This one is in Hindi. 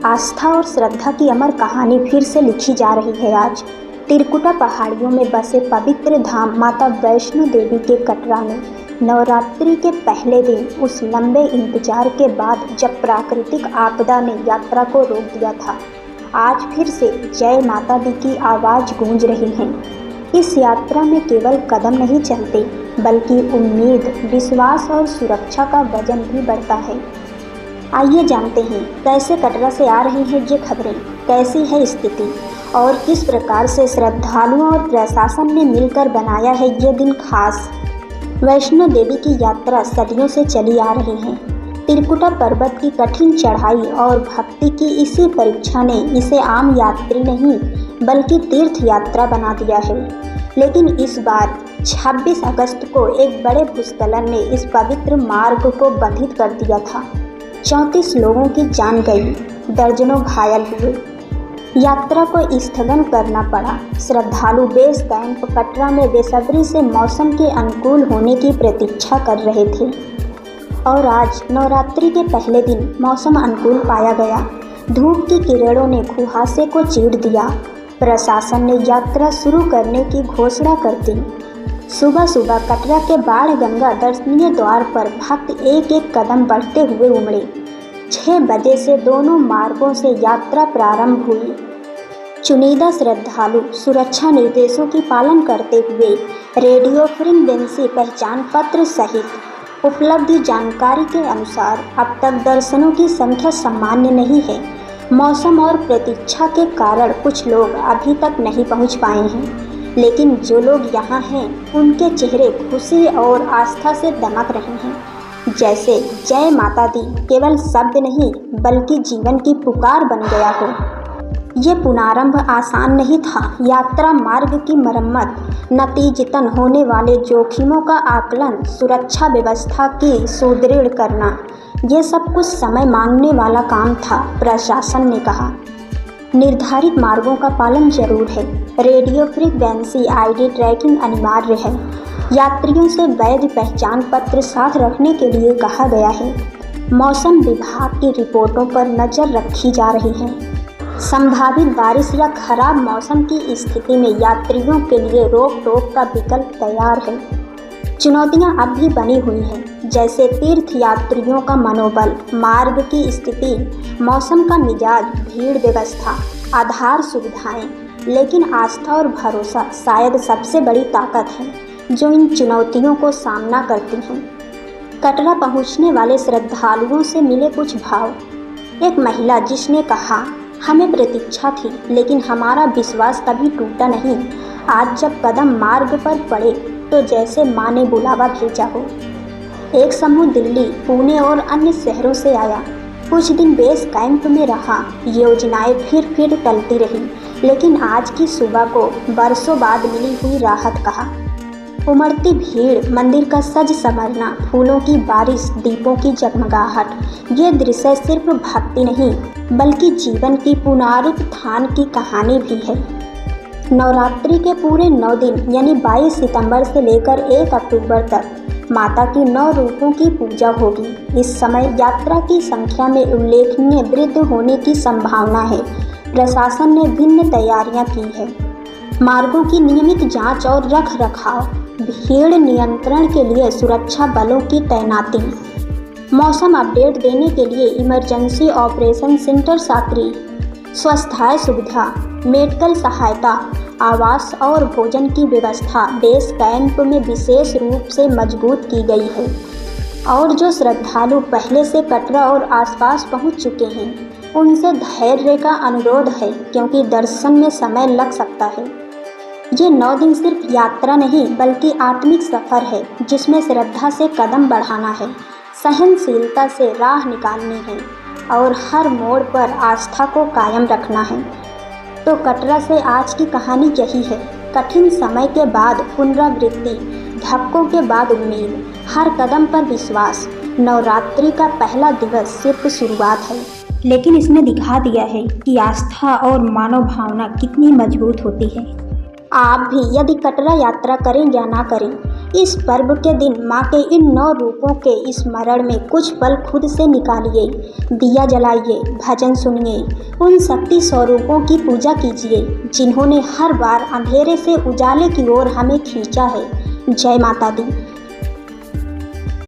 आस्था और श्रद्धा की अमर कहानी फिर से लिखी जा रही है आज। त्रिकुटा पहाड़ियों में बसे पवित्र धाम माता वैष्णो देवी के कटरा में नवरात्रि के पहले दिन उस लंबे इंतजार के बाद जब प्राकृतिक आपदा ने यात्रा को रोक दिया था, आज फिर से जय माता दी की आवाज़ गूंज रही है। इस यात्रा में केवल कदम नहीं चलते, बल्कि उम्मीद, विश्वास और सुरक्षा का वजन भी बढ़ता है। आइए जानते हैं कैसे कटरा से आ रही हैं ये खबरें, कैसी है स्थिति और किस प्रकार से श्रद्धालुओं और प्रशासन ने मिलकर बनाया है ये दिन खास। वैष्णो देवी की यात्रा सदियों से चली आ रही है। त्रिकुटा पर्वत की कठिन चढ़ाई और भक्ति की इसी परीक्षा ने इसे आम यात्री नहीं बल्कि तीर्थ यात्रा बना दिया है। लेकिन इस बार 26 अगस्त को एक बड़े भूस्खलन ने इस पवित्र मार्ग को बाधित कर दिया था। 34 लोगों की जान गई, दर्जनों घायल हुए। यात्रा को स्थगन करना पड़ा। श्रद्धालु बेस कैंप कटरा में बेसब्री से मौसम के अनुकूल होने की प्रतीक्षा कर रहे थे और आज नवरात्रि के पहले दिन मौसम अनुकूल पाया गया। धूप की किरणों ने कुहासे को चीर दिया। प्रशासन ने यात्रा शुरू करने की घोषणा कर दी। सुबह सुबह कटरा के बाण गंगा दर्शनीय द्वार पर भक्त एक एक कदम बढ़ते हुए उमड़े। 6 बजे से दोनों मार्गों से यात्रा प्रारंभ हुई। चुनिंदा श्रद्धालु सुरक्षा निर्देशों की पालन करते हुए रेडियो फ्रीक्वेंसी पहचान पत्र सहित उपलब्ध जानकारी के अनुसार अब तक दर्शनों की संख्या सामान्य नहीं है। मौसम और प्रतीक्षा के कारण कुछ लोग अभी तक नहीं पहुंच पाए हैं, लेकिन जो लोग यहाँ हैं उनके चेहरे खुशी और आस्था से दमक रहे हैं। जैसे जय माता दी केवल शब्द नहीं बल्कि जीवन की पुकार बन गया हो। ये पुनरारंभ आसान नहीं था। यात्रा मार्ग की मरम्मत, नतीजतन होने वाले जोखिमों का आकलन, सुरक्षा व्यवस्था की सुदृढ़ करना, ये सब कुछ समय मांगने वाला काम था। प्रशासन ने कहा निर्धारित मार्गों का पालन जरूर है। रेडियो फ्रीक्वेंसी आईडी ट्रैकिंग अनिवार्य है। यात्रियों से वैध पहचान पत्र साथ रखने के लिए कहा गया है। मौसम विभाग की रिपोर्टों पर नज़र रखी जा रही है। संभावित बारिश या खराब मौसम की स्थिति में यात्रियों के लिए रोक टोक का विकल्प तैयार है। चुनौतियां अब भी बनी हुई हैं, जैसे तीर्थ यात्रियों का मनोबल, मार्ग की स्थिति, मौसम का मिजाज, भीड़ व्यवस्था, आधार सुविधाएं। लेकिन आस्था और भरोसा शायद सबसे बड़ी ताकत है जो इन चुनौतियों को सामना करती हैं। कटरा पहुंचने वाले श्रद्धालुओं से मिले कुछ भाव। एक महिला जिसने कहा हमें प्रतीक्षा थी लेकिन हमारा विश्वास कभी टूटा नहीं। आज जब कदम मार्ग पर पड़े तो जैसे माँ ने बुलावा भेजा हो। एक समूह दिल्ली, पुणे और अन्य शहरों से आया। कुछ दिन बेस कैंप में रहा। योजनाएं फिर टलती रही, लेकिन आज की सुबह को बरसों बाद मिली हुई राहत कहा। उमड़ती भीड़, मंदिर का सज संवरना, फूलों की बारिश, दीपों की जगमगाहट, ये दृश्य सिर्फ भक्ति नहीं बल्कि जीवन की पुनरुत्थान की कहानी भी है। नवरात्रि के पूरे 9 दिन यानी 22 सितंबर से लेकर 1 अक्टूबर तक माता की 9 रूपों की पूजा होगी। इस समय यात्रा की संख्या में उल्लेखनीय वृद्धि होने की संभावना है। प्रशासन ने भिन्न तैयारियां की है। मार्गों की नियमित जांच और रख रखाव, भीड़ नियंत्रण के लिए सुरक्षा बलों की तैनाती, मौसम अपडेट देने के लिए इमरजेंसी ऑपरेशन सेंटर सक्रिय, स्वास्थ्य सुविधा, मेडिकल सहायता, आवास और भोजन की व्यवस्था बेस कैंप में विशेष रूप से मजबूत की गई है। और जो श्रद्धालु पहले से कटरा और आसपास पहुंच चुके हैं उनसे धैर्य का अनुरोध है, क्योंकि दर्शन में समय लग सकता है। ये 9 दिन सिर्फ यात्रा नहीं बल्कि आत्मिक सफ़र है, जिसमें श्रद्धा से कदम बढ़ाना है, सहनशीलता से राह निकालनी है और हर मोड़ पर आस्था को कायम रखना है। तो कटरा से आज की कहानी यही है। कठिन समय के बाद पुनरावृत्ति, धक्कों के बाद उम्मीद, हर कदम पर विश्वास। नवरात्रि का पहला दिवस सिर्फ शुरुआत है, लेकिन इसने दिखा दिया है कि आस्था और मानव भावना कितनी मजबूत होती है। आप भी यदि कटरा यात्रा करें या ना करें, इस पर्व के दिन माँ के इन 9 रूपों के स्मरण में कुछ पल खुद से निकालिए, दिया जलाइए, भजन सुनिए, उन शक्ति स्वरूपों की पूजा कीजिए जिन्होंने हर बार अंधेरे से उजाले की ओर हमें खींचा है। जय माता दी।